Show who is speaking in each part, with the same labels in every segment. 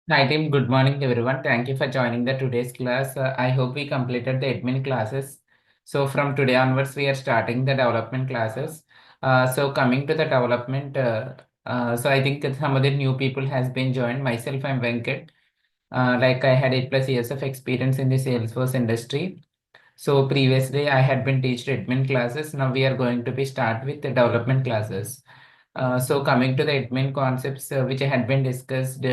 Speaker 1: Hi team, good morning everyone. Thank you for joining the today's class. I hope we completed the admin classes. So from today onwards, we are starting the development classes. So coming to the development, so I think that some of the new people has been joined. Myself, I'm Venkat. Like I had 8+ years of experience in the Salesforce industry. So previously I had been teaching admin classes. Now we are going to be start with the development classes. So coming to the admin concepts, which had been discussed,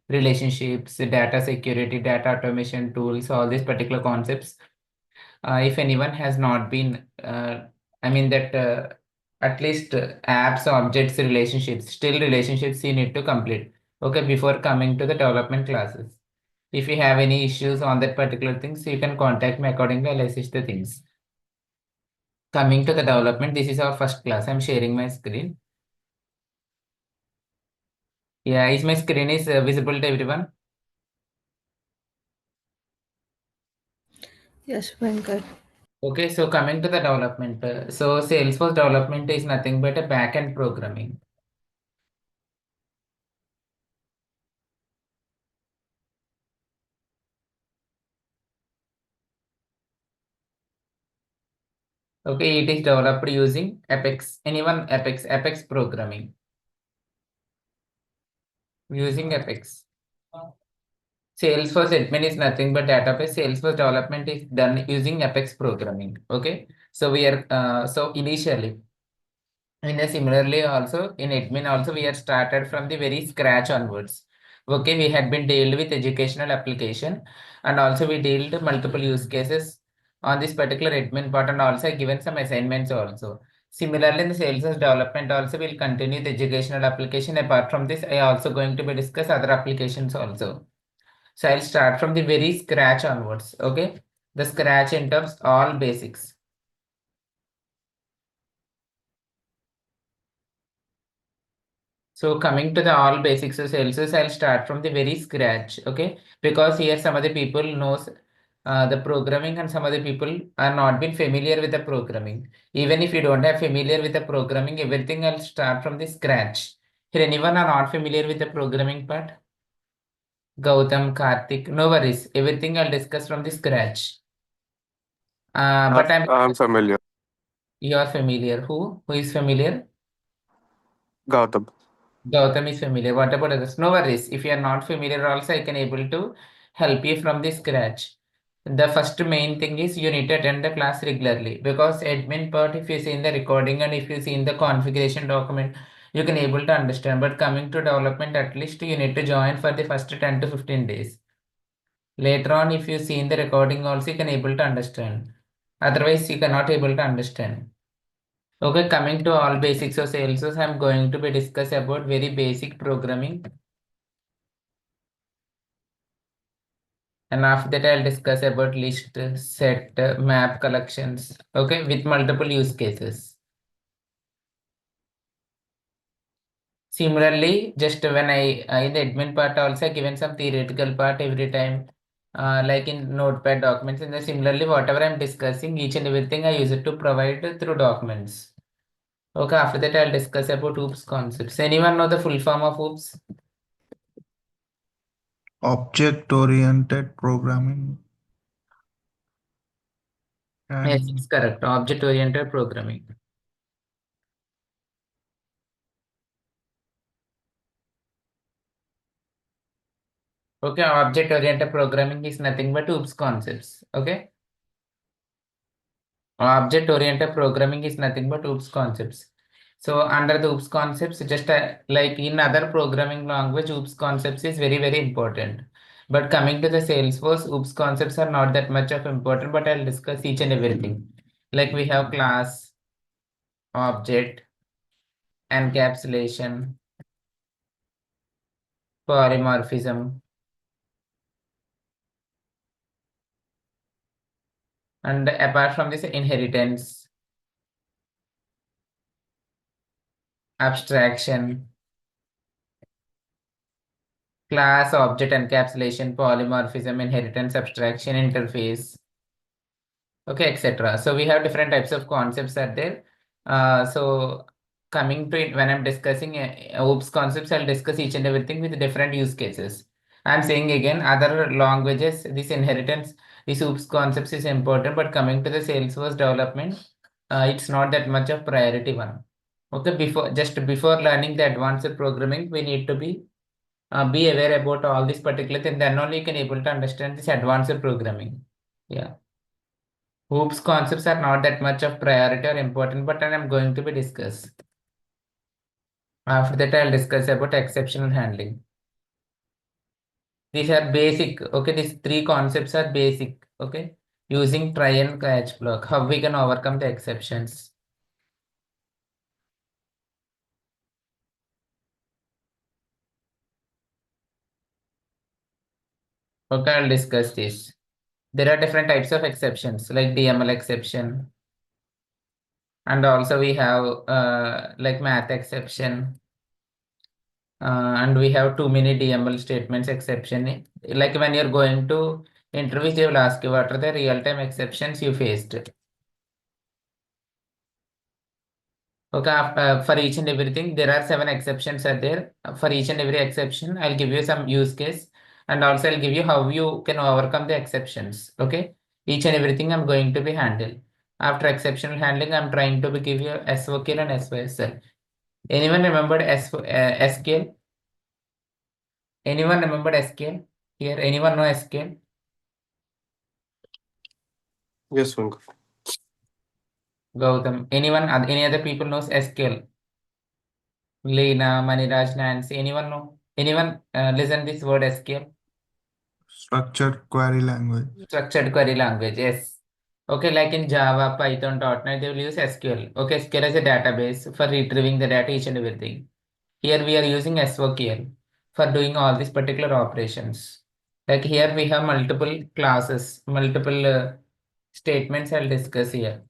Speaker 1: relationships, data security, data automation tools, all these particular concepts. If anyone has not been, I mean that at least apps, objects, relationships, still relationships you need to complete. Okay, before coming to the development classes. If you have any issues on that particular things, you can contact me accordingly. I'll assist the things. Coming to the development, this is our first class. I'm sharing my screen. Yeah, is my screen is visible to everyone?
Speaker 2: Yes, Venkat.
Speaker 1: Okay, so coming to the development, so Salesforce development is nothing but a back-end programming. Okay, it is developed using Apex. Anyone Apex programming using Apex. Salesforce admin is nothing but database. Salesforce development is done using Apex programming. Okay, so we are so initially. In a similarly also in admin also we had started from the very scratch onwards. Okay, we had been dealt with educational application and also we dealt multiple use cases on this particular admin part and also given some assignments also. Similarly in the sales development also will continue the educational application. Apart from this, I also going to be discuss other applications also. So I'll start from the very scratch onwards. Okay, the scratch in terms all basics. So coming to the all basics of sales, I'll start from the very scratch, okay? Because here some other people knows the programming and some other people are not been familiar with the programming. Even if you don't have familiar with the programming, everything I'll start from the scratch. Here anyone are not familiar with the programming part? Gautam, Karthik, no worries. Everything I'll discuss from the scratch.
Speaker 3: I'm,
Speaker 1: But I'm
Speaker 3: I'm familiar.
Speaker 1: you're familiar. Who is familiar?
Speaker 3: Gautam.
Speaker 1: Gautam is familiar. What about others? No worries. If you are not familiar, also I can able to help you from the scratch. The first main thing is you need to attend the class regularly because admin part, if you see in the recording and if you see in the configuration document, you can able to understand. But coming to development, at least you need to join for the first 10 to 15 days. Later on, if you see in the recording, also you can able to understand. Otherwise, you cannot able to understand. Okay, coming to all basics of sales, I'm going to be discuss about very basic programming. And after that, I'll discuss about list, set, map collections. Okay, with multiple use cases. Similarly, just when in the admin part also given some theoretical part every time, like in notepad documents. And then similarly, whatever I'm discussing, each and everything I use it to provide through documents. Okay, after that, I'll discuss about OOPS concepts. Anyone know the full form of OOPS?
Speaker 4: Object-oriented programming
Speaker 1: Yes,
Speaker 4: and
Speaker 1: it's correct. Object-oriented programming. Okay, object-oriented programming is nothing but OOPS concepts. Okay. Object-oriented programming is nothing but OOPS concepts. So under the OOPS concepts, just like in other programming language, OOPS concepts is very, very important. But coming to the Salesforce, OOPS concepts are not that much of important, but I'll discuss each and everything. Like we have class, object, encapsulation, polymorphism, and apart from this, inheritance, abstraction, class, object, encapsulation, polymorphism, inheritance, abstraction, interface, okay, etc. So we have different types of concepts are there. So coming to it, when I'm discussing OOPS concepts, I'll discuss each and everything with different use cases. I'm saying again, other languages, this inheritance, this OOPS concepts is important, but coming to the Salesforce development, it's not that much of priority one. Okay, before learning the advanced programming, we need to be aware about all these particular things. Then only you can able to understand this advanced programming. Yeah. OOPS concepts are not that much of priority or important, but I'm going to be discussed. After that, I'll discuss about exceptional handling. These are basic. Okay, these three concepts are basic. Okay, using try and catch block, how we can overcome the exceptions. Okay, I'll discuss this. There are different types of exceptions like DML exception, and also we have like math exception, and we have too many DML statements exception. Like when you're going to interviews, they will ask you what are the real-time exceptions you faced. Okay, for each and everything, there are 7 exceptions are there. For each and every exception, I'll give you some use case, and also I'll give you how you can overcome the exceptions. Okay, each and everything I'm going to be handled. After exceptional handling, I'm trying to be give you SOQL and SYSL. Anyone remembered SQL? Anyone remembered SQL? Here, anyone know SQL?
Speaker 3: Yes, Venkat.
Speaker 1: Gautam. Anyone? Any other people knows SQL? Leena, Maniraj, Nancy. Anyone know? Anyone listen this word SQL?
Speaker 4: Structured query language.
Speaker 1: Structured query language, yes. Okay, like in Java, Python, .NET, they will use SQL. Okay, SQL is a database for retrieving the data, each and everything. Here we are using SOQL for doing all these particular operations. Like here we have multiple classes, multiple statements I'll discuss here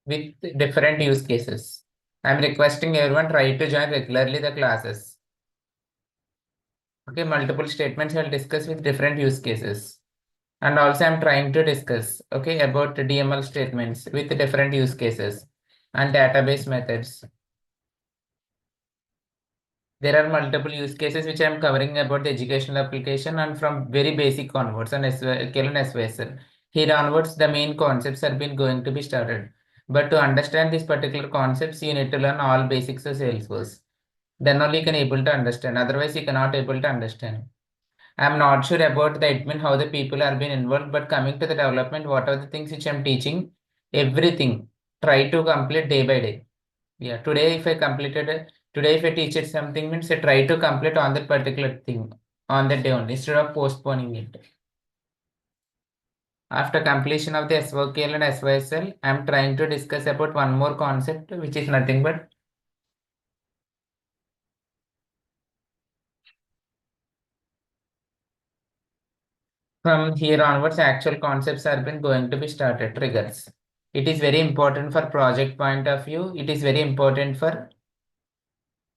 Speaker 1: with different use cases. I'm requesting everyone try to join regularly the classes. Okay, multiple statements I'll discuss with different use cases. And also I'm trying to discuss, okay, about the DML statements with different use cases and database methods. There are multiple use cases which I'm covering about the educational application and from very basic onwards on SQL and SYSL. Here onwards, the main concepts are been going to be started. But to understand these particular concepts, you need to learn all basics of Salesforce. Then only you can able to understand. Otherwise, you cannot able to understand. I'm not sure about the admin, how the people are being involved, but coming to the development, what are the things which I'm teaching? Everything. Try to complete day by day. Yeah, today if I completed it, today if I teach it something means I try to complete on that particular thing on that day only instead of postponing it. After completion of the SOQL and SYSL, I'm trying to discuss about one more concept, which is nothing but from here onwards, actual concepts are been going to be started, triggers. It is very important for project point of view. It is very important for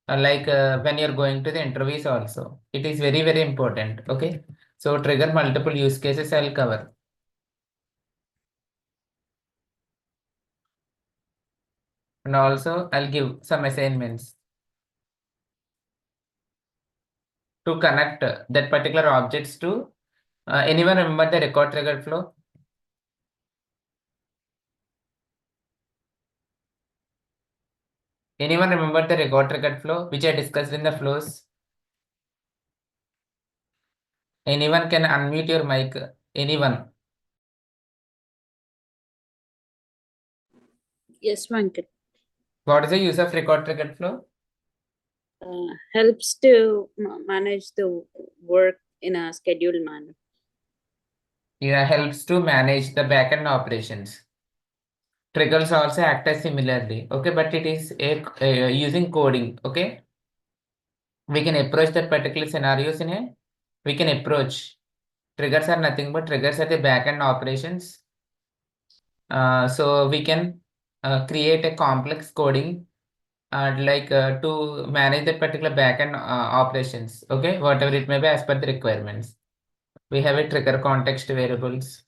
Speaker 1: when you're going to the interviews also. It is very, very important. Okay. So trigger multiple use cases I'll cover. And also I'll give some assignments to connect that particular objects to anyone remember the record trigger flow? Anyone remember the record triggered flow which I discussed in the flows? Anyone can unmute your mic. Anyone?
Speaker 2: Yes, Venkat.
Speaker 1: What is the use of record triggered flow?
Speaker 2: Helps to manage the work in a scheduled manner.
Speaker 1: Yeah, helps to manage the backend operations. Triggers also act as similarly. Okay, but it is using coding. Okay, we can approach that particular scenarios in a we can approach. Triggers are nothing but triggers are the backend operations. So we can create a complex coding to manage that particular backend operations. Okay, whatever it may be as per the requirements. We have a trigger context variables.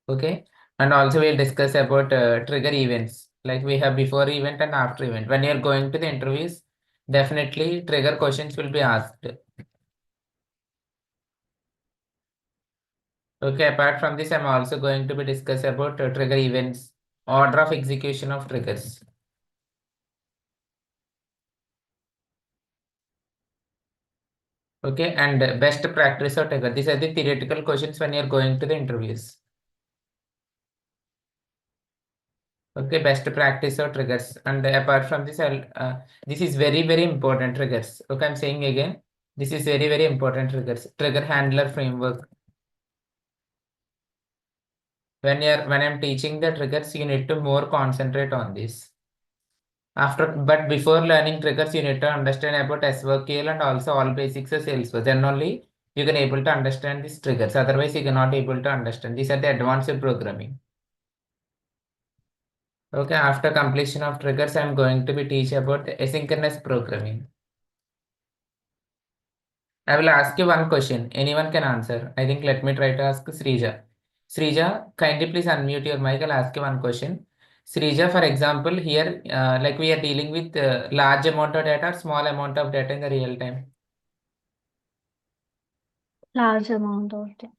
Speaker 1: Okay, And also we'll discuss about trigger events. Like we have before event and after event. When you're going to the interviews, definitely trigger questions will be asked. Okay, apart from this, I'm also going to be discuss about trigger events, order of execution of triggers. Okay, and best practice or trigger. These are the theoretical questions when you're going to the interviews. Okay, best practice or triggers. And apart from this, this is very important triggers. Okay, I'm saying again, this is very important triggers. Trigger handler framework. When I'm teaching the triggers, you need to more concentrate on this. But before learning triggers, you need to understand about SQL and also all basics of Salesforce. Then only you can able to understand these triggers. Otherwise, you cannot able to understand. These are the advanced programming. Okay, after completion of triggers, I'm going to be teach about the asynchronous programming. I will ask you one question. Anyone can answer. I think let me try to ask Srija. Srija, kindly please unmute your mic. I'll ask you one question. Srija, for example, here, like we are dealing with large amount of data, or small amount of data in the real time.
Speaker 5: Large amount of data.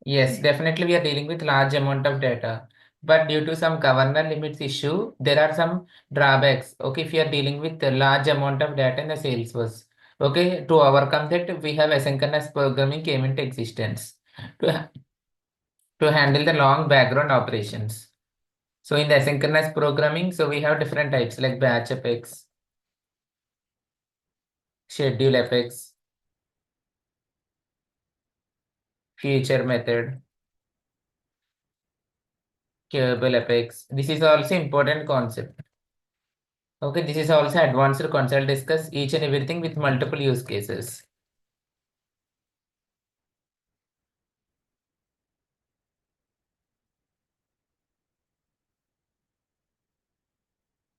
Speaker 1: Yes, definitely we are dealing with large amount of data. But due to some governor limits issue, there are some drawbacks. Okay, if you are dealing with a large amount of data in the Salesforce. Okay, to overcome that, we have asynchronous programming came into existence to, to handle the long background operations. So in the asynchronous programming, so we have different types like batch apex, schedule apex, future method, curable apex. This is also important concept. Okay, this is also advanced concept. I'll discuss each and everything with multiple use cases.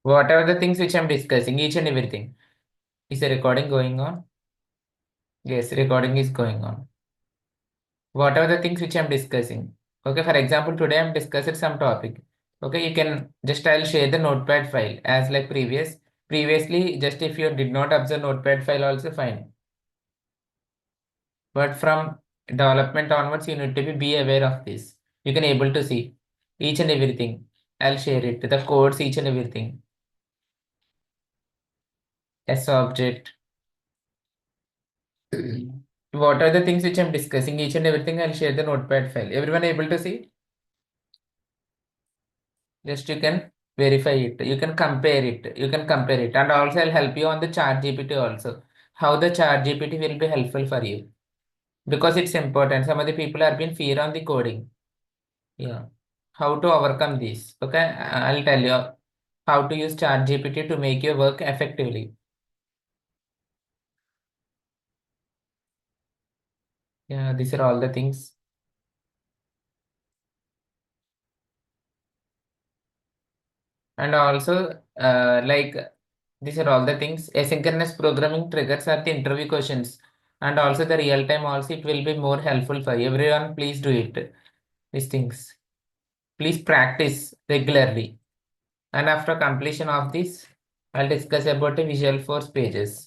Speaker 1: What are the things which I'm discussing? Each and everything. Is the recording going on? Yes, recording is going on. What are the things which I'm discussing? Okay, for example, today I'm discussing some topic. Okay, you can just I'll share the notepad file as like previously, just if you did not observe notepad file also fine. But from development onwards, you need to be aware of this. You can able to see each and everything. I'll share it, the codes, each and everything. S object. What are the things which I'm discussing? Each and everything, I'll share the notepad file. Everyone able to see? Just you can verify it. You can compare it. You can compare it. And also I'll help you on the chat GPT also. How the chat GPT will be helpful for you. Because it's important. Some of the people are being fear on the coding. Yeah. How to overcome this? Okay, I'll tell you how to use ChatGPT to make your work effectively. Yeah, these are all the things. And also, like these are all the things. Asynchronous programming triggers are the interview questions, and also the real time. Also, it will be more helpful for you. Everyone. Please do it. These things. Please practice regularly. And after completion of this, I'll discuss about the Visual Force pages.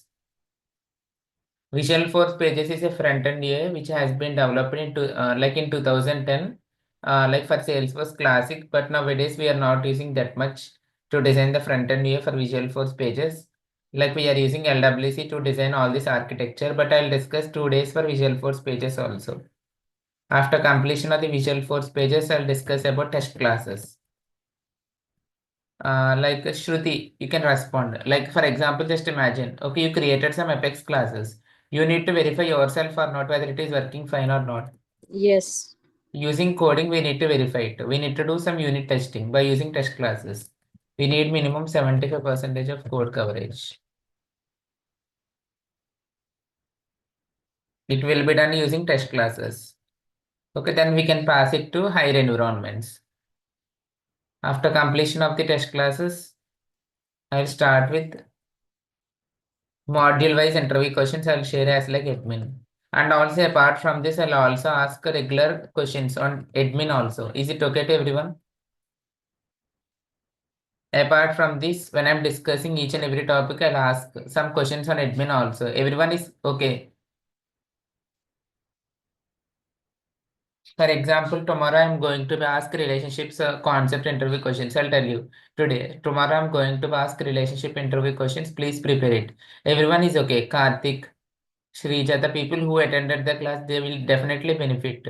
Speaker 1: Visual Force Pages is a front-end UI which has been developed like in 2010, like for Salesforce Classic. But nowadays we are not using that much to design the front-end UI for Visual Force Pages. Like we are using LWC to design all this architecture. But I'll discuss 2 days for Visual Force Pages also. After completion of the Visual Force Pages, I'll discuss about test classes. Like Shruti, you can respond. Like for example, just imagine, okay, you created some Apex classes. You need to verify yourself or not whether it is working fine or not.
Speaker 2: Yes.
Speaker 1: Using coding, we need to verify it. We need to do some unit testing by using test classes. We need minimum 75% of code coverage. It will be done using test classes. Okay, then we can pass it to higher environments. After completion of the test classes, I'll start with module wise interview questions. I'll share as like admin. And also apart from this, I'll also ask regular questions on admin also. Is it okay to everyone? Apart from this, when I'm discussing each and every topic, I'll ask some questions on admin also. Everyone is okay. For example, tomorrow I'm going to ask relationships concept interview questions. I'll tell you today. Tomorrow I'm going to ask relationship interview questions. Please prepare it. Everyone is okay. Karthik, Shrija, the people who attended the class, they will definitely benefit.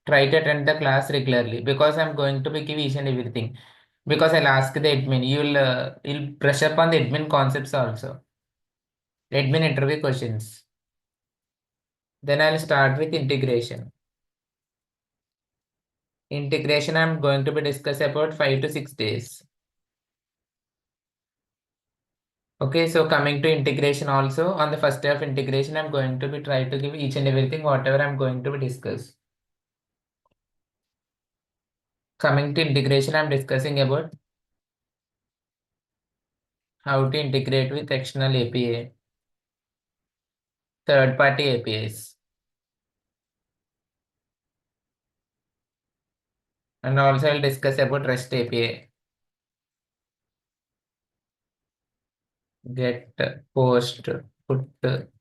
Speaker 1: Try to attend the class regularly because I'm going to be give each and everything. Because I'll ask the admin. You'll brush up on the admin concepts also. Admin interview questions. Then I'll start with integration. Integration I'm going to be discuss about 5 to 6 days. Okay, so coming to integration also, on the first day of integration, I'm going to be try to give each and everything, whatever I'm going to be discuss. Coming to integration, I'm discussing about how to integrate with external API, third-party APIs. And also I'll discuss about REST API. Get, post, put,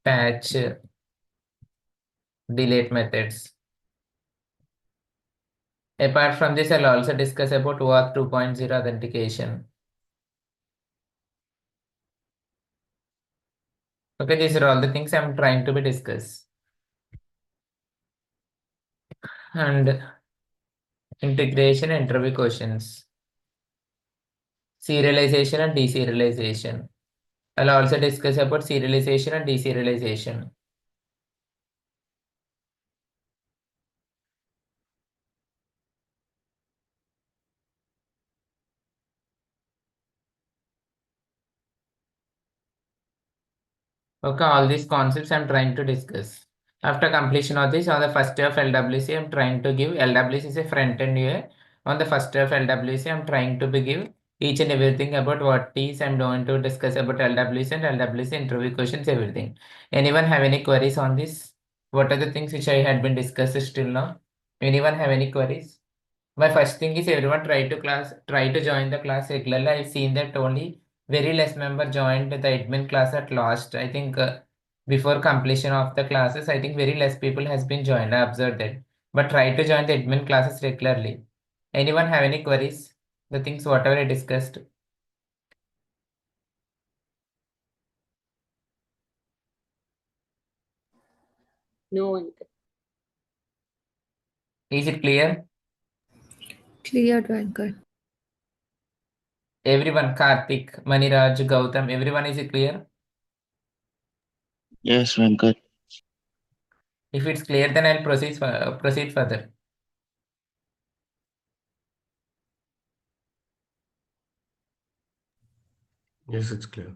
Speaker 1: patch, delete methods. Apart from this, I'll also discuss about OAuth 2.0 authentication. Okay, these are all the things I'm trying to be discuss. And integration interview questions. Serialization and deserialization. I'll also discuss about serialization and deserialization. Okay, all these concepts I'm trying to discuss. After completion of this, on the first day of LWC, I'm trying to give LWC is a front-end UI. On the first day of LWC, I'm trying to be give each and everything about what is I'm going to discuss about LWC and LWC interview questions, everything. Anyone have any queries on this? What are the things which I had been discussed till now? Anyone have any queries? My first thing is everyone try to join the class regularly. I've seen that only very less member joined the admin class at last. I think before completion of the classes, I think very less people has been joined. I observed that. But try to join the admin classes regularly. Anyone have any queries? The things whatever I discussed.
Speaker 2: No one.
Speaker 1: Is it clear?
Speaker 6: Clear, Venkat.
Speaker 1: Everyone, Karthik, Maniraj, Gautam, everyone is it clear?
Speaker 7: Yes, Venkat.
Speaker 1: If it's clear, then I'll proceed further.
Speaker 8: Yes, it's clear.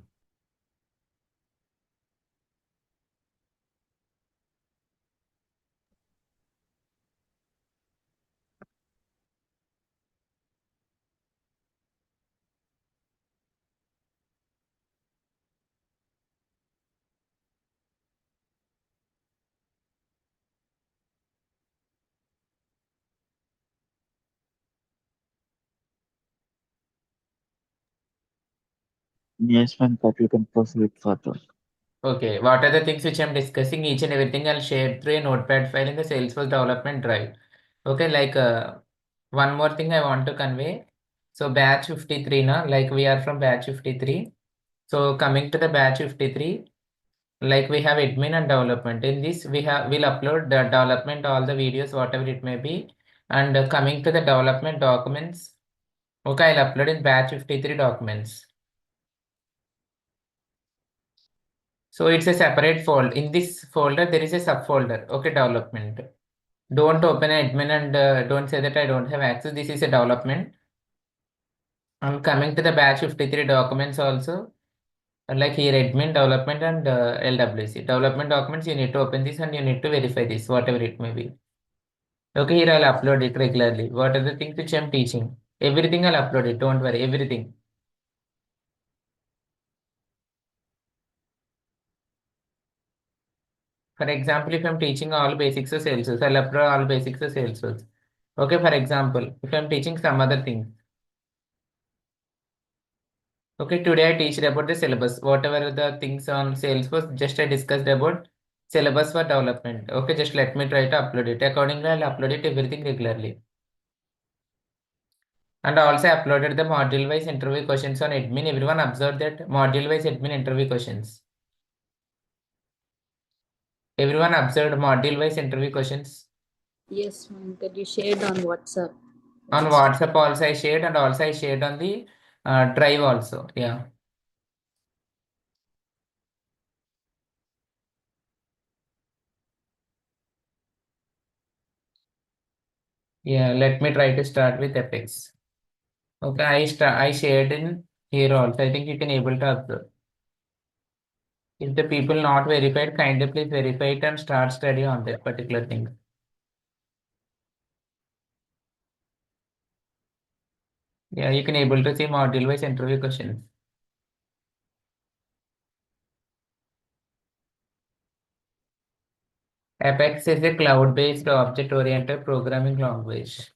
Speaker 7: Yes, Venkat, you can proceed further.
Speaker 1: Okay, what are the things which I'm discussing? Each and everything I'll share through a notepad file in the Salesforce Development Drive. Okay, like one more thing I want to convey. So batch 53 now, like we are from batch 53. So coming to the batch 53, like we have admin and development. In this, we'll upload the development, all the videos, whatever it may be. And coming to the development documents, okay, I'll upload in batch 53 documents. So it's a separate folder. In this folder, there is a subfolder. Okay, development. Don't open admin and don't say that I don't have access. This is a development. I'm coming to the batch 53 documents also. Like here, admin, development, and LWC. Development documents, you need to open this and you need to verify this, whatever it may be. Okay, here I'll upload it regularly. What are the things which I'm teaching? Everything I'll upload it. Don't worry, everything. For example, if I'm teaching all basics of Salesforce, I'll upload all basics of Salesforce. Okay, for example, if I'm teaching some other thing. Okay, today I teached about the syllabus. Whatever the things on Salesforce, just I discussed about syllabus for development. Okay, just let me try to upload it. Accordingly, I'll upload it everything regularly. And also uploaded the module-wise interview questions on admin. Everyone observed that module-wise admin interview questions. Everyone observed module-wise interview questions.
Speaker 2: Yes, Venkat, you shared on WhatsApp.
Speaker 1: On WhatsApp also I shared, and also I shared on the drive also. Yeah. Yeah, let me try to start with Apex. Okay, I shared in here also. I think you can able to observe. If the people not verified, kindly please verify it and start study on that particular thing. Yeah, you can able to see module-wise interview questions. Apex is a cloud-based object-oriented programming language.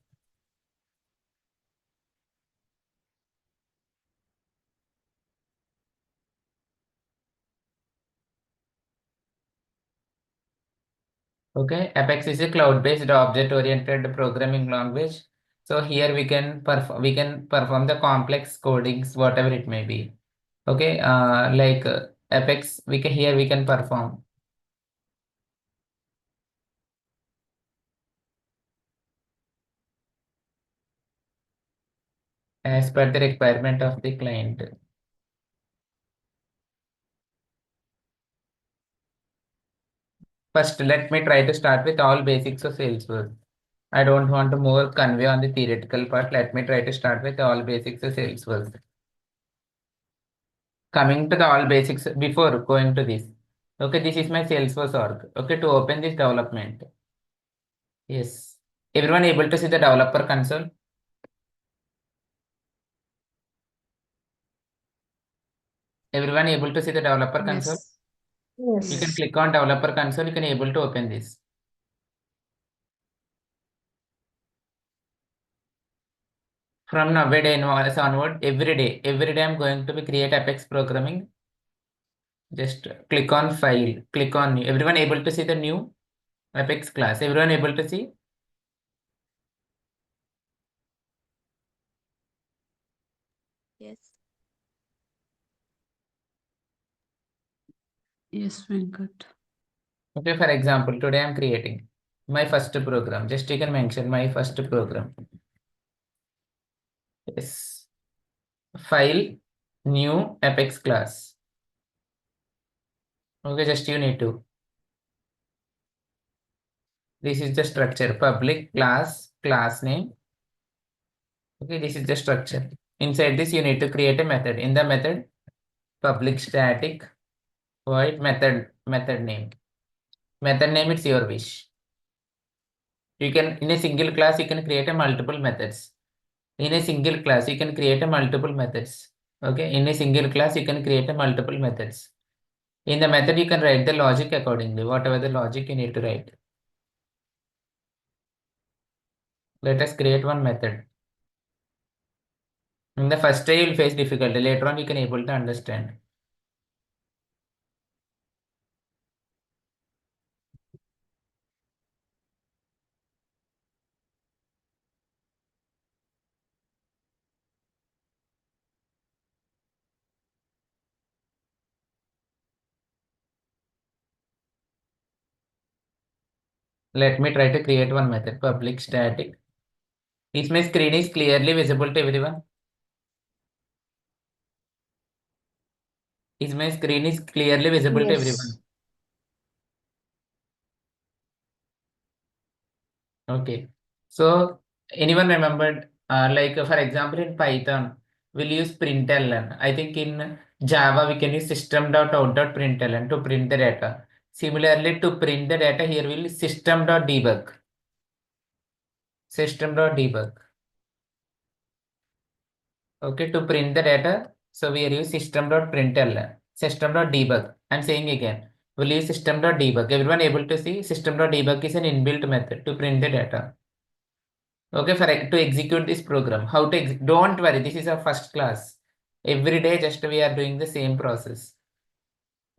Speaker 1: Okay, Apex is a cloud-based object-oriented programming language. So here we can perform the complex codings, whatever it may be. Okay, like Apex, we can perform. As per the requirement of the client. First, let me try to start with all basics of Salesforce. I don't want to more convey on the theoretical part. Let me try to start with all basics of Salesforce. Coming to the all basics before going to this. Okay, this is my Salesforce org. Okay, to open this development. Yes. Everyone able to see the developer console? Everyone able to see the developer console?
Speaker 2: Yes.
Speaker 1: You can
Speaker 5: Yes.
Speaker 1: click on developer console. You can able to open this. From nowadays onward, every day I'm going to be create Apex programming. Just click on file, click on new. Everyone able to see the new Apex class? Everyone able to see?
Speaker 2: Yes. Yes, Venkat.
Speaker 1: Okay, for example, today I'm creating my first program. Just you can mention my first program. Yes. File, new Apex class. Okay, just you need to. This is the structure, public class name. Okay, this is the structure. Inside this, you need to create a method. In the method, public static void method name. Method name, it's your wish. You can, in a single class, you can create a multiple methods. In a single class, you can create a multiple methods. Okay, in a single class, you can create a multiple methods. In the method, you can write the logic accordingly, whatever the logic you need to write. Let us create one method. In the first day, you will face difficulty. Later on, you can able to understand. Let me try to create one method, public static. Is my screen is clearly visible to everyone? Is my screen is clearly visible to everyone?
Speaker 5: Yes.
Speaker 1: Okay. So anyone remembered, like for example, in Python, we'll use println. I think in Java, we can use system.out.println to print the data. Similarly, to print the data here, we'll use system.debug. System.debug. Okay, to print the data, so we are using system.println, system.debug. I'm saying again, We'll use system.debug. Everyone able to see system.debug is an inbuilt method to print the data. Okay, to execute this program, how to don't worry, this is our first class. Every day, just we are doing the same process.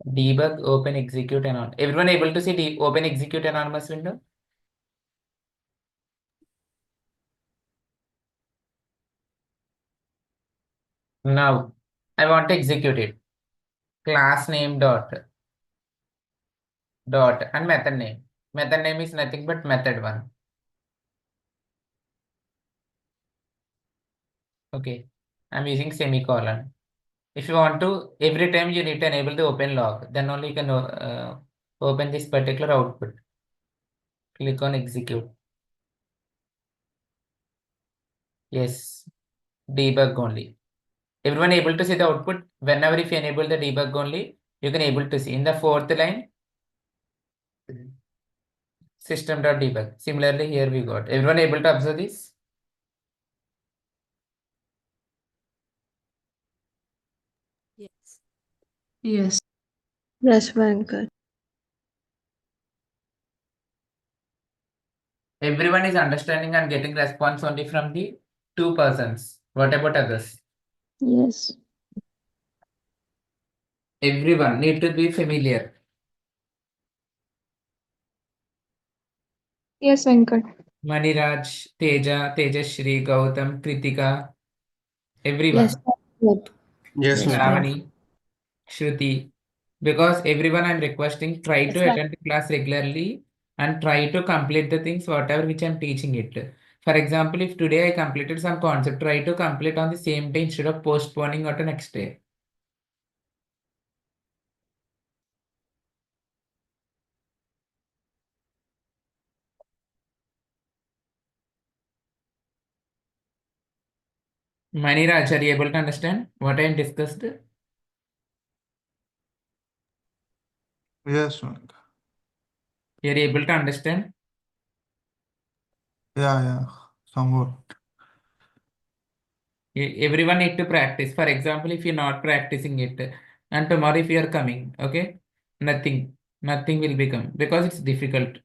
Speaker 1: Debug, open, execute, and on. Everyone able to see open, execute, anonymous window? Now, I want to execute it. Class name dot and method name. Method name is nothing but method one. Okay, I'm using semicolon. If you want to, every time you need to enable the open log, then only you can open this particular output. Click on execute. Yes, debug only. Everyone able to see the output? Whenever if you enable the debug only, you can able to see. In the fourth line, system.debug. Similarly, here we got. Everyone able to observe this?
Speaker 2: Yes.
Speaker 6: Yes. Yes, Venkat.
Speaker 1: Everyone is understanding and getting response only from the two persons. What about others?
Speaker 6: Yes.
Speaker 1: Everyone need to be familiar.
Speaker 6: Yes, Venkat.
Speaker 1: Maniraj, Teja, Tejashri, Gautam, Kritika, everyone.
Speaker 6: Yes. Venkat.
Speaker 8: Yes,
Speaker 6: Yes,
Speaker 8: Venkat.
Speaker 1: Shravani, Shruti. Because everyone I'm requesting, try
Speaker 2: Yes,
Speaker 1: to
Speaker 2: ma'am.
Speaker 1: attend the class regularly and try to complete the things whatever which I'm teaching it. For example, if today I completed some concept, try to complete on the same day instead of postponing or to next day. Maniraj, are you able to understand what I discussed?
Speaker 4: Yes, Venkat.
Speaker 1: You're able to understand?
Speaker 4: Yeah, somewhat.
Speaker 1: Everyone need to practice. For example, if you're not practicing it, and tomorrow if you are coming, okay, nothing will become because it's difficult.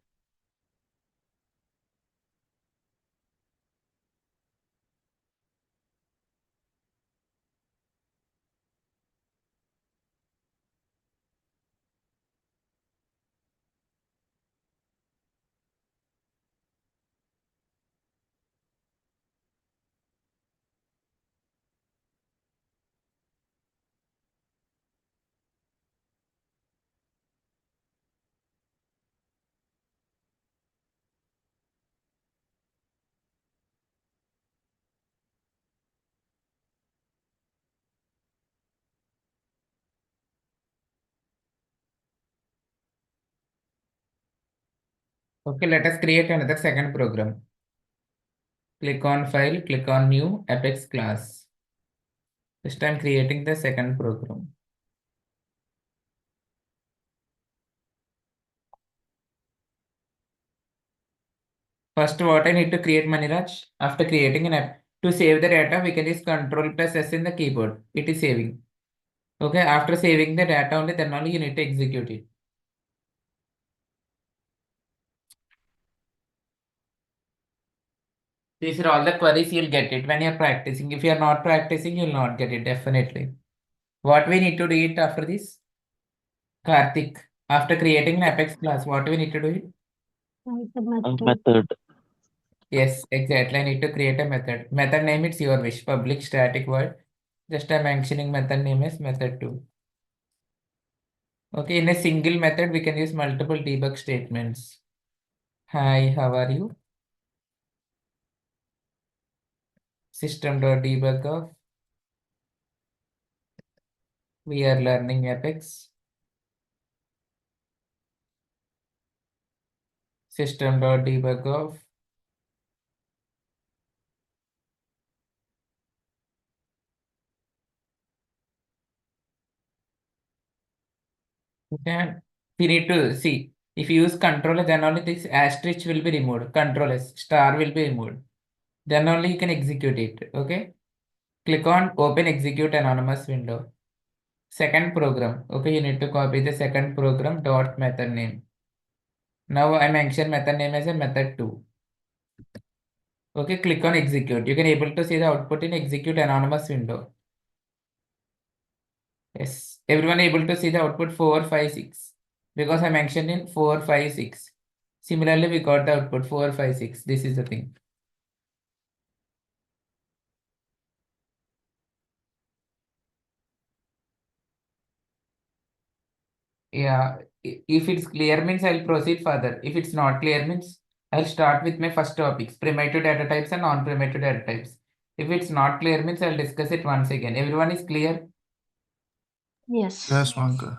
Speaker 1: Okay, let us create another second program. Click on file, click on new Apex class. This time creating the second program. First, what I need to create, Maniraj, after creating an app, to save the data, we can use Control plus S in the keyboard. It is saving. Okay, after saving the data only, then only you need to execute it. These are all the queries you'll get it when you're practicing. If you're not practicing, you'll not get it, definitely. What we need to do it after this? Karthik, after creating an Apex class, what do we need to do it?
Speaker 5: Write the
Speaker 7: A
Speaker 5: method.
Speaker 7: method.
Speaker 1: Yes, exactly. I need to create a method. Method name, it's your wish. Public static void. Just I'm mentioning method name is method 2. Okay, in a single method, we can use multiple debug statements. Hi, how are you? System.debug of. We are learning Apex. System.debug of. Then we need to see if you use controller, then only this asterisk will be removed. Control S, star will be removed. Then only you can execute it. Okay. Click on open execute anonymous window. second program. Okay, you need to copy the second program dot method name. Now I mention method name as a method 2. Okay, click on execute. You can able to see the output in execute anonymous window. Yes, everyone able to see the output 4, 5, 6 because I mentioned in 4, 5, 6. Similarly, we got the output 4, 5, 6. This is the thing. Yeah, if it's clear means I'll proceed further. If it's not clear means I'll start with my first topics, primitive data types and non-primitive data types. If it's not clear means I'll discuss it once again. Everyone is clear?
Speaker 5: Yes.
Speaker 4: Yes, Pankaj.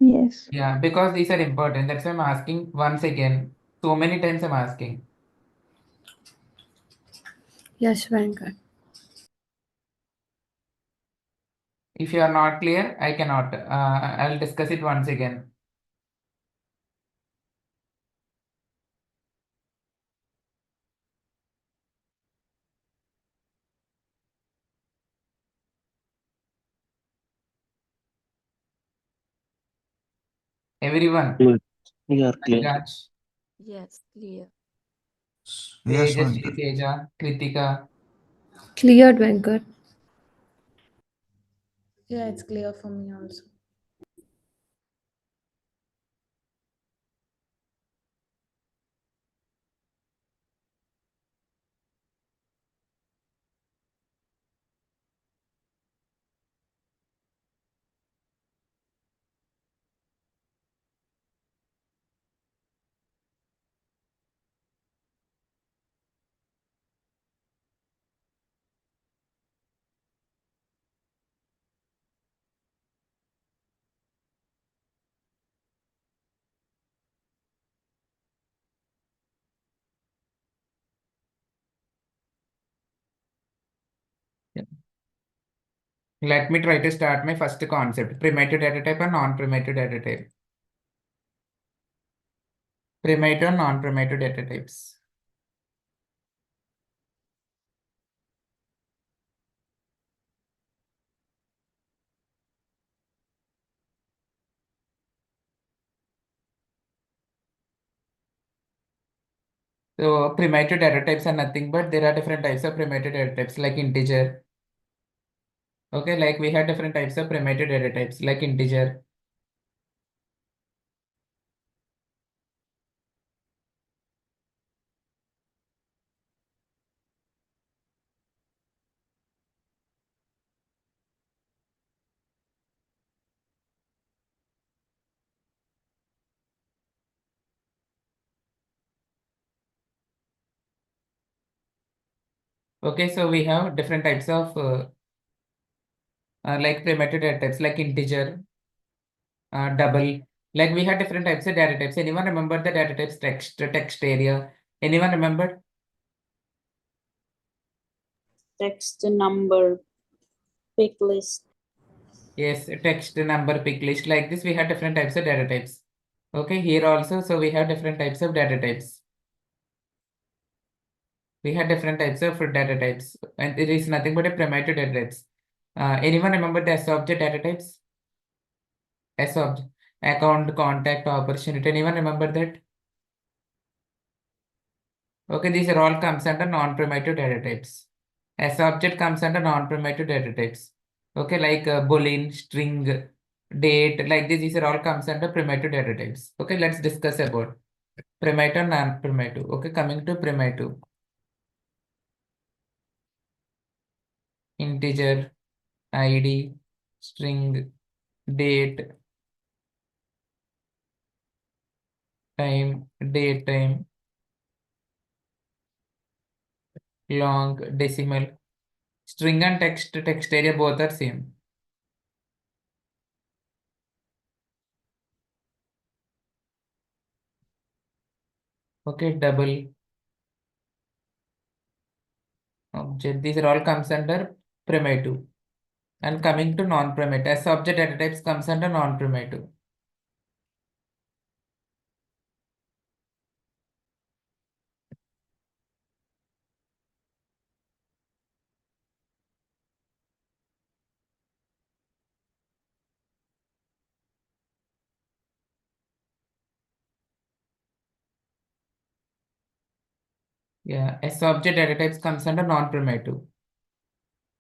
Speaker 6: Yes.
Speaker 1: Yeah, because these are important. That's why I'm asking once again. So many times I'm asking.
Speaker 6: Yes, Venkat.
Speaker 1: If you are not clear, I cannot. I'll discuss it once again. Everyone,
Speaker 7: Clear. Clear, clear.
Speaker 1: Raj,
Speaker 2: Yes, clear.
Speaker 4: Yes,
Speaker 1: Tejasvi,
Speaker 4: Pankaj.
Speaker 1: Teja, Kritika,
Speaker 6: Cleared, Venkat.
Speaker 9: Yeah, it's clear for me also.
Speaker 1: let me try to start my first concept, primitive data type and non-primitive data type. Primitive and non-primitive data types. So primitive data types are nothing but there are different types of primitive data types like integer. Okay, like we have different types of primitive data types like integer. Okay, so we have different types of like primitive data types like integer, double. Like we had different types of data types. Anyone remember the data types text area? Anyone remember?
Speaker 2: Text, number, pick list.
Speaker 1: Yes, text, number, pick list. Like this, we have different types of data types. Okay, here also, so we have different types of data types. We have different types of data types, and it is nothing but a primitive data types. Anyone remember the S object data types? S object, account, contact, opportunity. Anyone remember that? Okay, these are all comes under non-primitive data types. S object comes under non-primitive data types. Okay, like boolean, string, date, like this, these are all comes under primitive data types. Okay, let's discuss about primitive, non-primitive. Okay, coming to primitive. Integer, ID, string, date, time, date, time, long, decimal. String and text area both are same. Okay, double object. These are all comes under primitive. And coming to non-primitive, as object data types comes under non-primitive. Yeah, S object data types comes under non-primitive.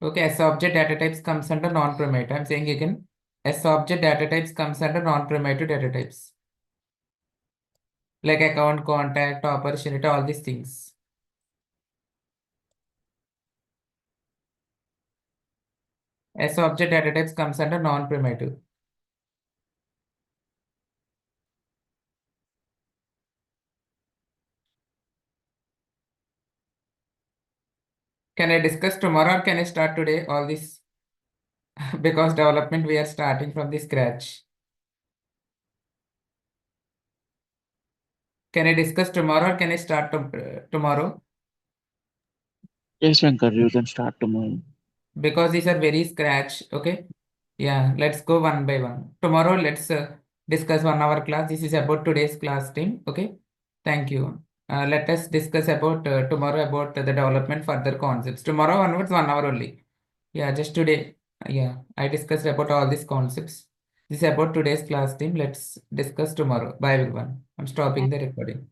Speaker 1: Okay, S object data types comes under non-primitive. I'm saying again, S object data types comes under non-primitive data types. Like account, contact, opportunity, all these things. S object data types comes under non-primitive. Can I discuss tomorrow or can I start today all this? Because development we are starting from the scratch. Can I discuss tomorrow or can I start tomorrow?
Speaker 7: Yes, Venkat, you can start tomorrow.
Speaker 1: Because these are very scratch. Okay. Yeah, let's go one by one. Tomorrow, let's discuss 1 hour class. This is about today's class team. Okay. Thank you. Let us discuss about tomorrow about the development further concepts. Tomorrow onwards, 1 hour only. Yeah, just today. Yeah, I discussed about all these concepts. This is about today's class team. Let's discuss tomorrow. Bye everyone. I'm stopping the recording.